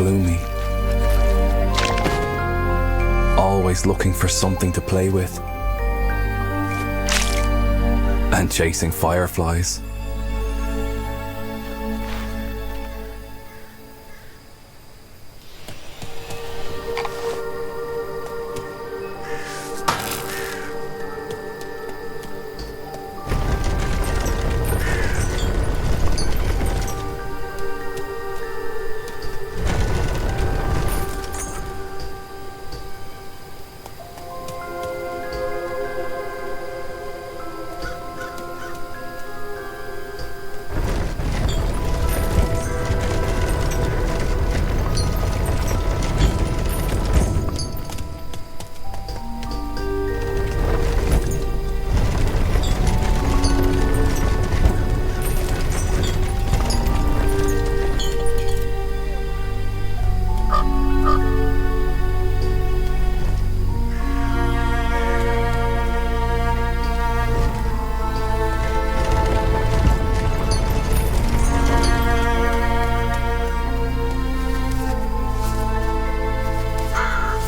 gloomy, always looking for something to play with, and chasing fireflies.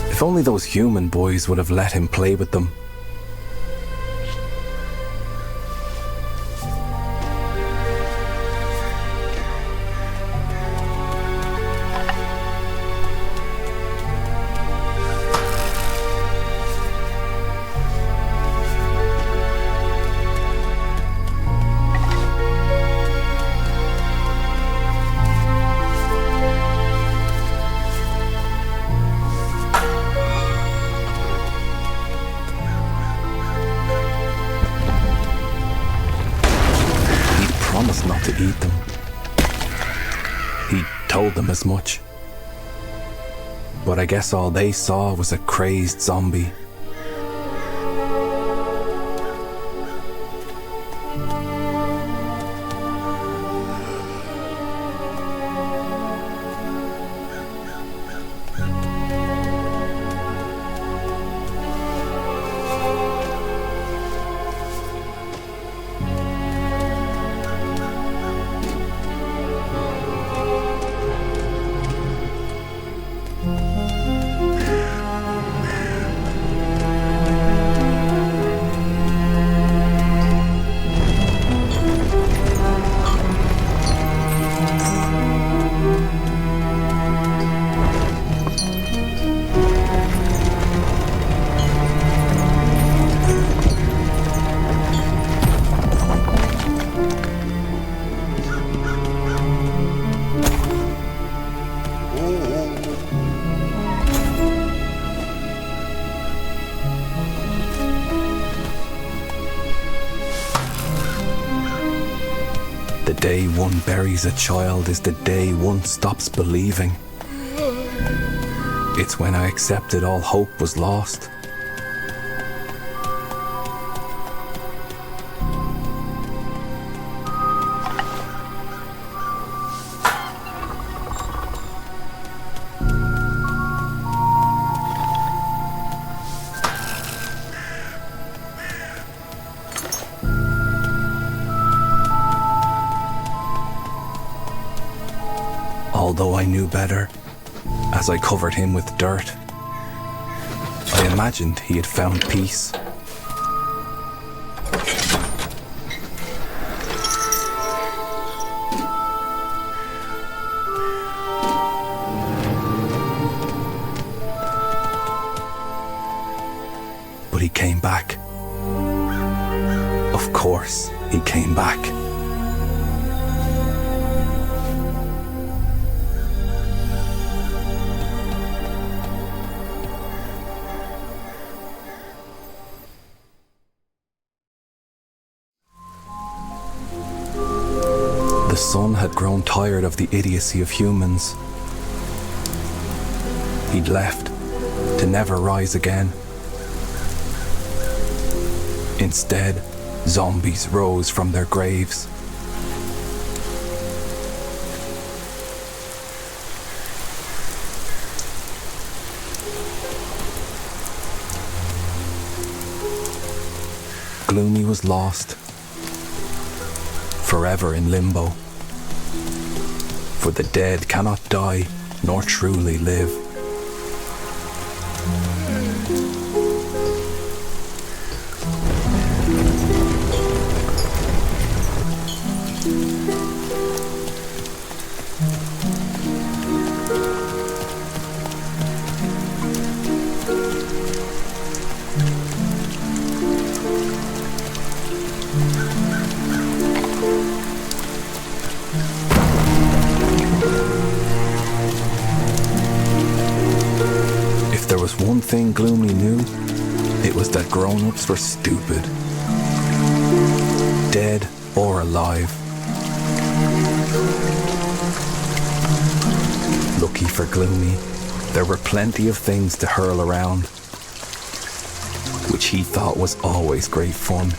If only those human boys would have let him play with them. Promised not to eat them. He told them as much. But I guess all they saw was a crazed zombie. The day one buries a child is the day one stops believing. It's when I accepted all hope was lost. Although I knew better, as I covered him with dirt, I imagined he had found peace. But he came back. Of course, he came back. The sun had grown tired of the idiocy of humans. He'd left to never rise again. Instead, zombies rose from their graves. Gloomy was lost, forever in limbo. For the dead cannot die nor truly live. If there was one thing Gloomy knew, it was that grown-ups were stupid. Dead or alive. Lucky for Gloomy, there were plenty of things to hurl around, which he thought was always great fun.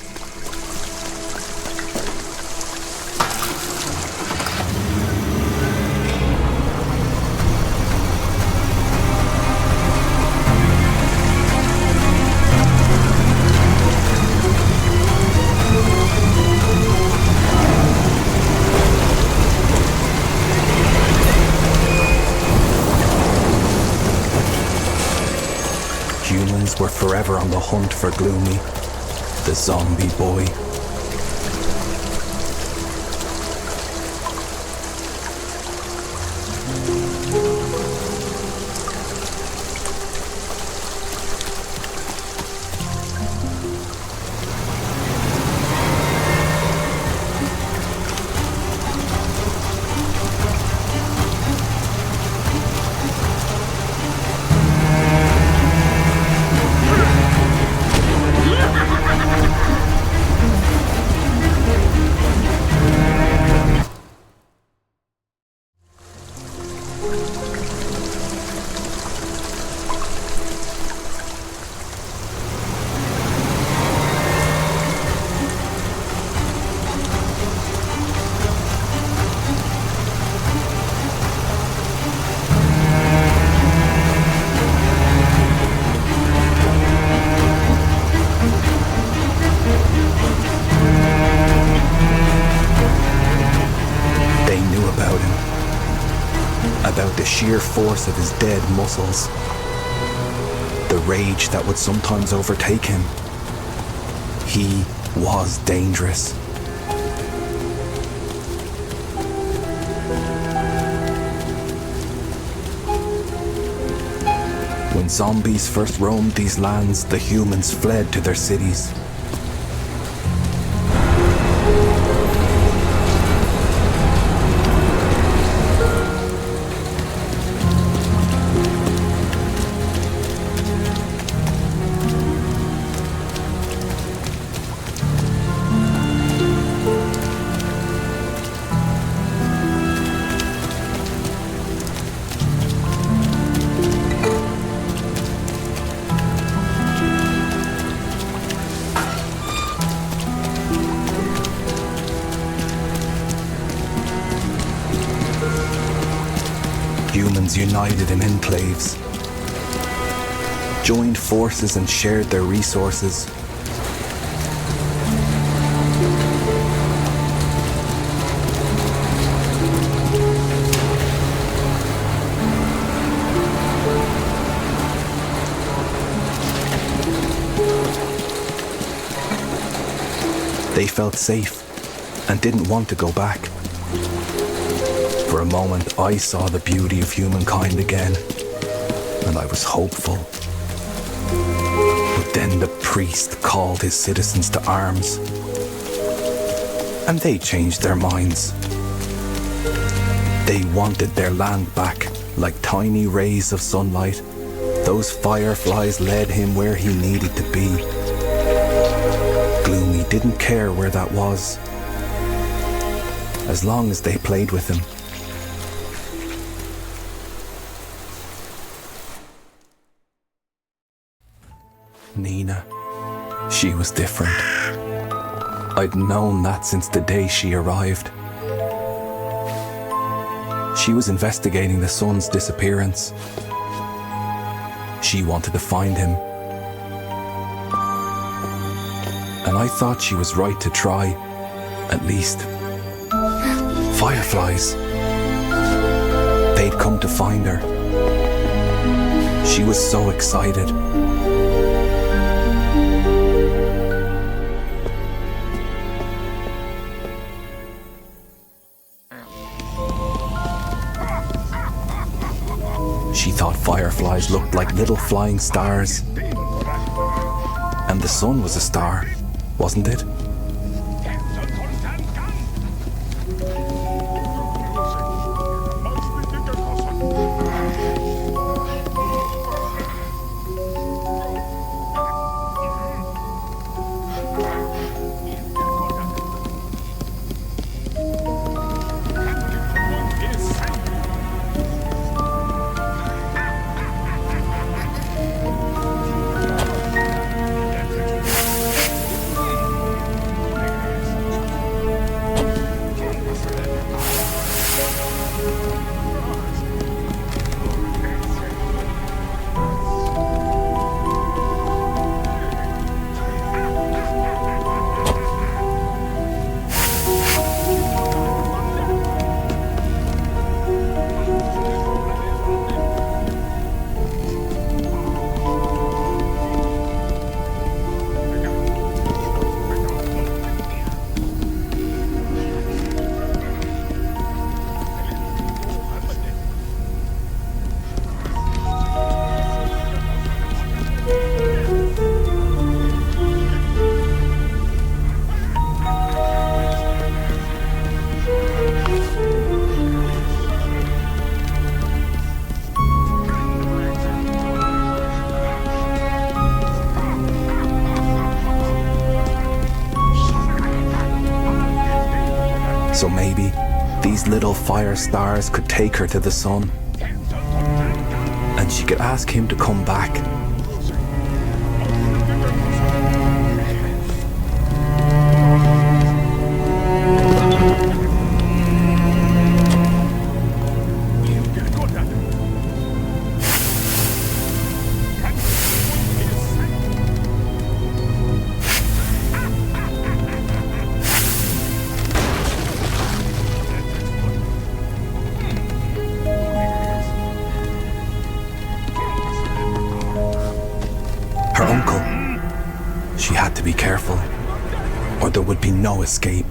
Humans were forever on the hunt for Gloomy, the zombie boy. About the sheer force of his dead muscles, the rage that would sometimes overtake him. He was dangerous. When zombies first roamed these lands, the humans fled to their cities. Humans united in enclaves, joined forces and shared their resources. They felt safe and didn't want to go back. For a moment, I saw the beauty of humankind again, and I was hopeful. But then the priest called his citizens to arms, and they changed their minds. They wanted their land back, like tiny rays of sunlight. Those fireflies led him where he needed to be. Gloomy didn't care where that was, as long as they played with him. Nina, she was different. I'd known that since the day she arrived. She was investigating the son's disappearance. She wanted to find him. And I thought she was right to try, at least. Fireflies. they'd come to find her. She was so excited. She thought fireflies looked like little flying stars. And the sun was a star, wasn't it? So maybe these little fire stars could take her to the sun, and she could ask him to come back. Her uncle. She had to be careful, or there would be no escape.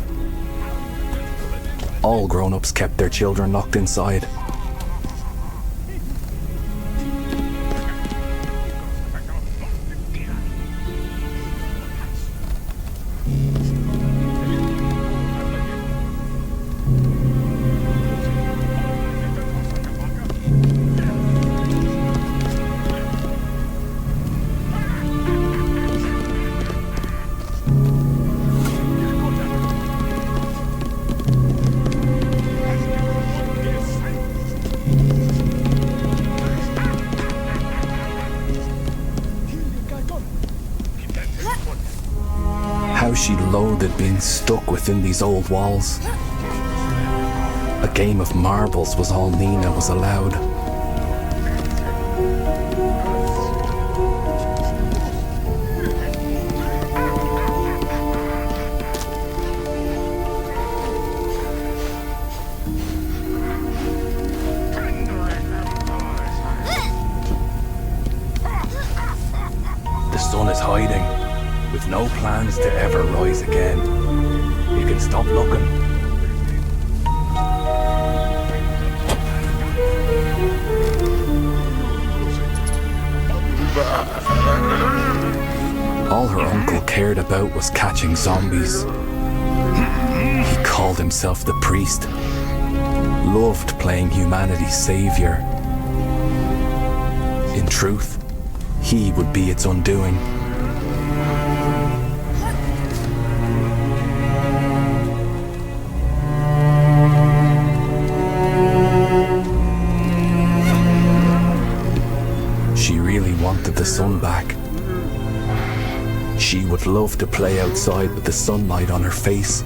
All grown-ups kept their children locked inside. How she loathed being stuck within these old walls. A game of marbles was all Nina was allowed. The sun is hiding, with no plans to ever rise again. You can stop looking. All her uncle cared about was catching zombies. He called himself the priest, loved playing humanity's savior. In truth, he would be its undoing. She really wanted the sun back. She would love to play outside with the sunlight on her face.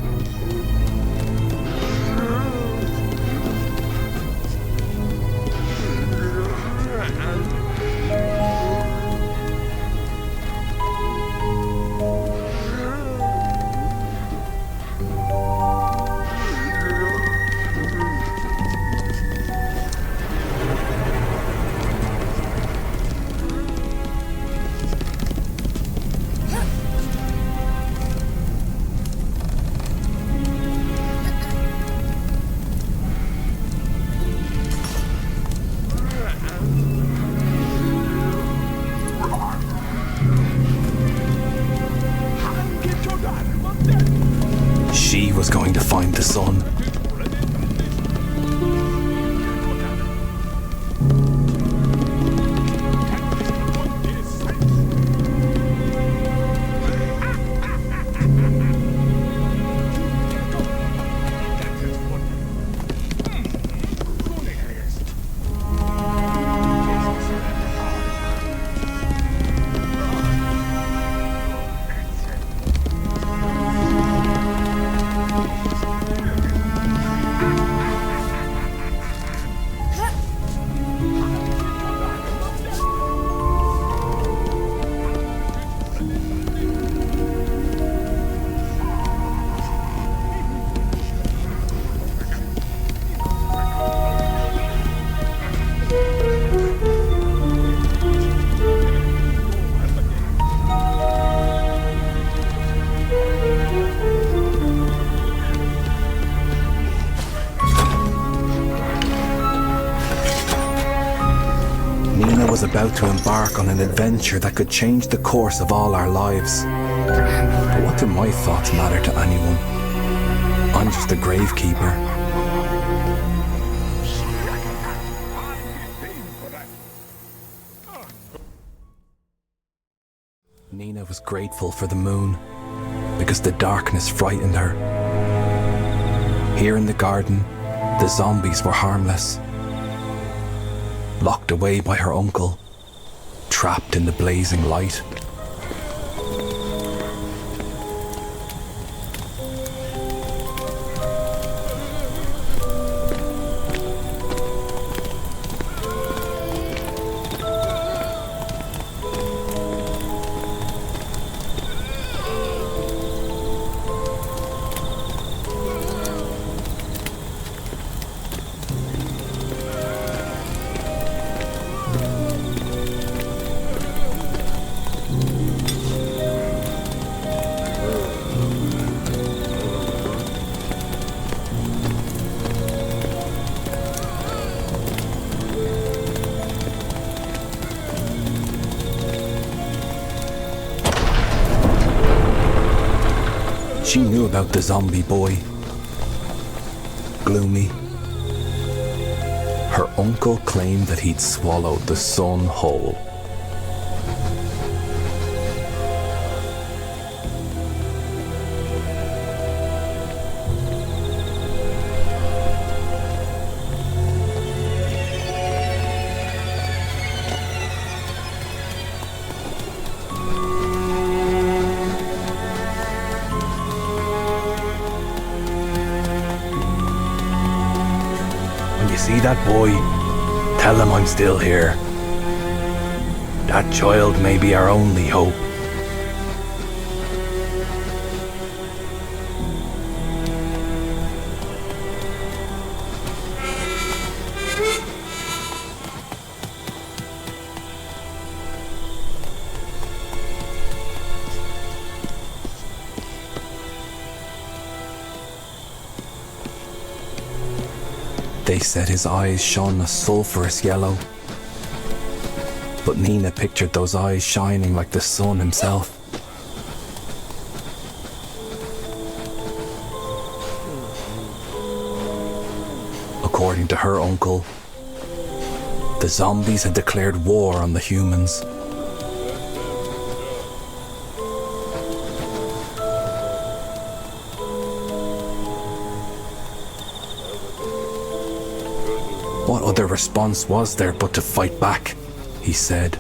Was about to embark on an adventure that could change the course of all our lives. But what do my thoughts matter to anyone? I'm just a gravekeeper. Nina was grateful for the moon because the darkness frightened her. Here in the garden, the zombies were harmless. Locked away by her uncle, trapped in the blazing light. She knew about the zombie boy, Gloomy. Her uncle claimed that he'd swallowed the sun whole. See that boy? Tell him I'm still here. That child may be our only hope. They said his eyes shone a sulphurous yellow. But Nina pictured those eyes shining like the sun himself. According to her uncle, the zombies had declared war on the humans. What other response was there but to fight back, he said.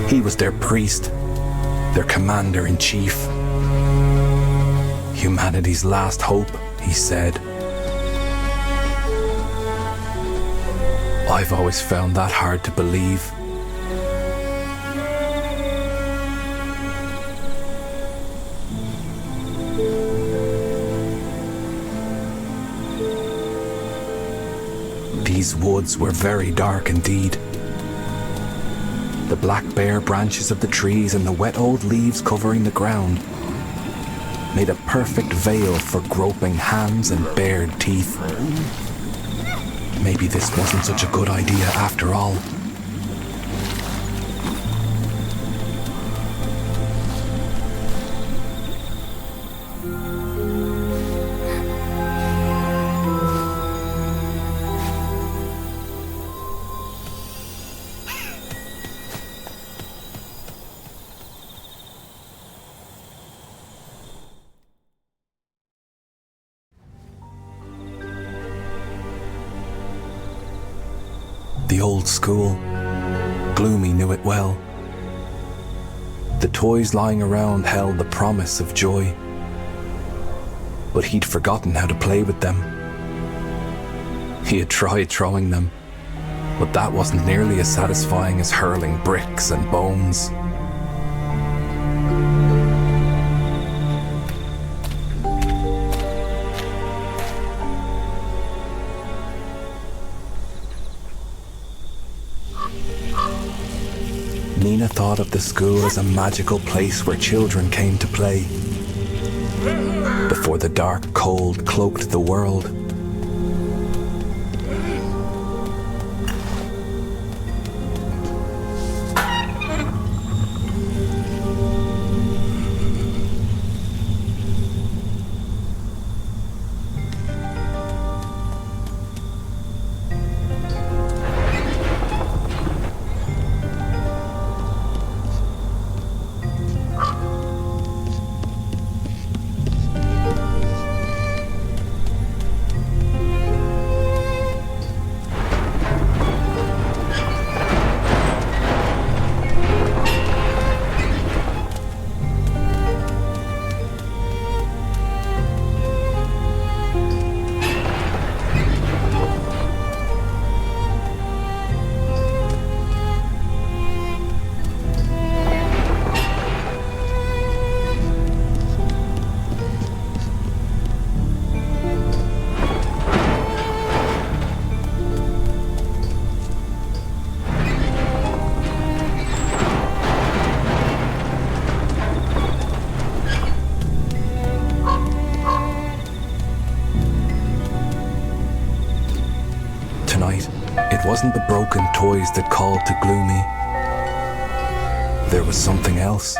He was their priest, their commander-in-chief. Humanity's last hope, he said. I've always found that hard to believe. These woods were very dark indeed. The black bare branches of the trees and the wet old leaves covering the ground made a perfect veil for groping hands and bared teeth. Maybe this wasn't such a good idea after all. The old school, Gloomy knew it well. The The toys lying around held the promise of joy, but he'd forgotten how to play with them. He had tried throwing them, but that wasn't nearly as satisfying as hurling bricks and bones. Nina thought of the school as a magical place where children came to play, before the dark cold cloaked the world. Tonight, it wasn't the broken toys that called to Gloomy. There was something else.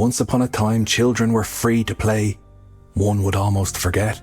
Once upon a time, children were free to play. One would almost forget.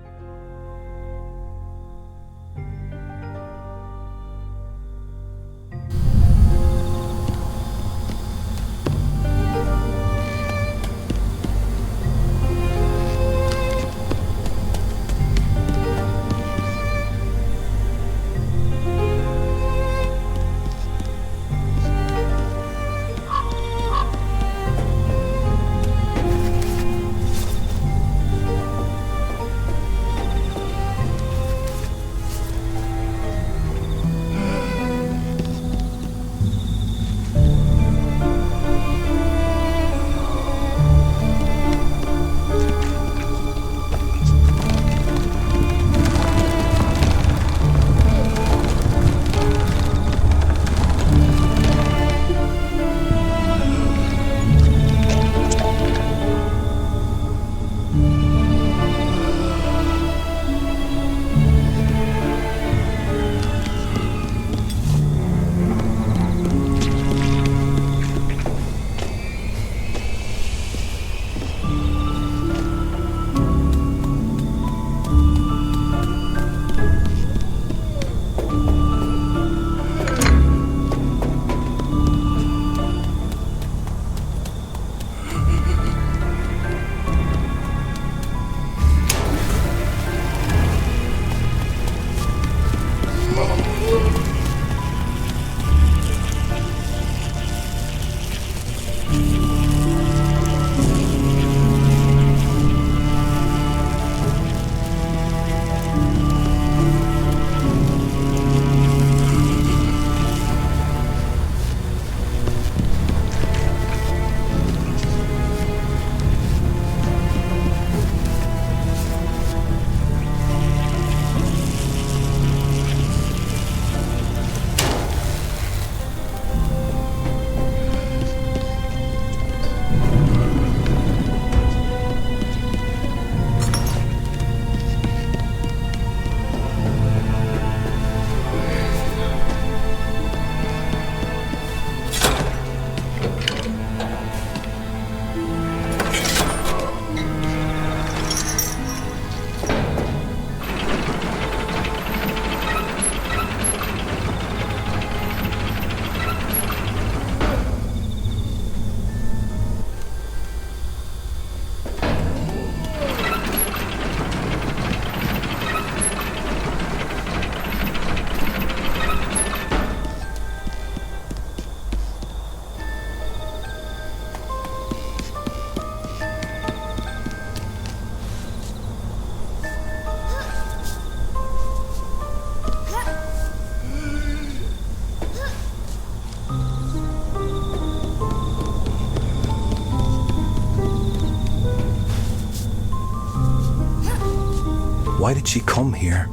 Why did she come here?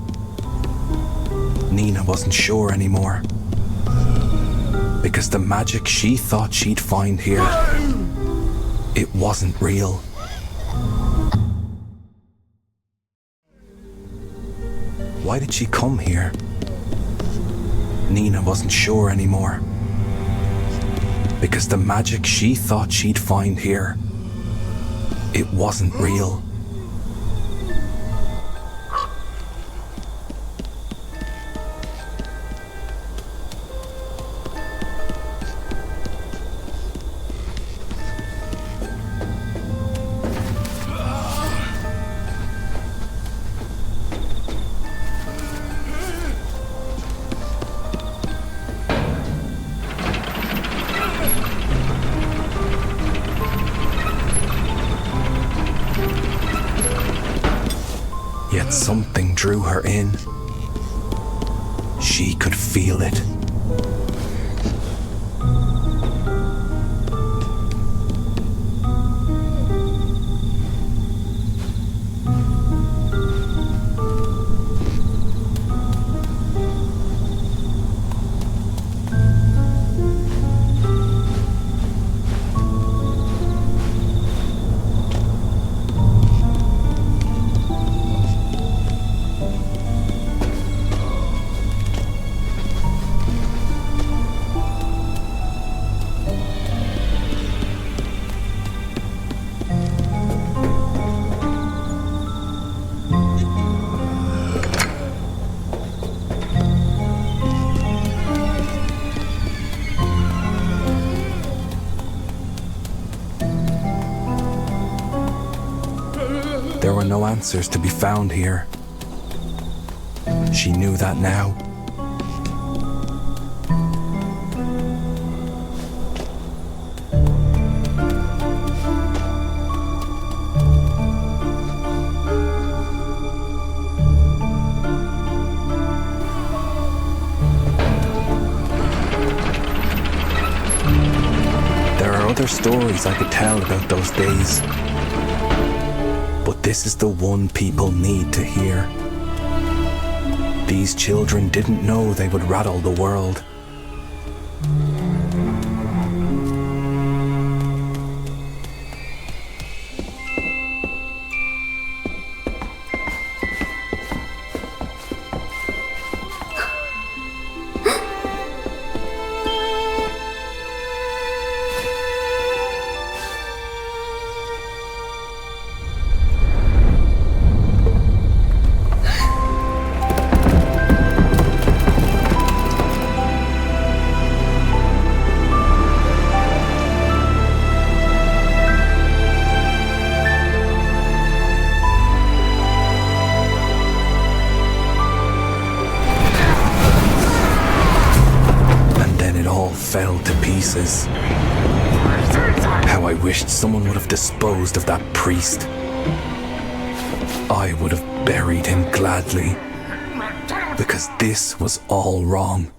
Nina wasn't sure anymore. Because the magic she thought she'd find here, it wasn't real. Why did she come here? Nina wasn't sure anymore. Because the magic she thought she'd find here, it wasn't real. Yet something drew her in. She could feel it. There were no answers to be found here. She knew that now. There are other stories I could tell about those days, but this is the one people need to hear. These children didn't know they would rattle the world. Fell to pieces. How I wished someone would have disposed of that priest. I would have buried him gladly, because this was all wrong.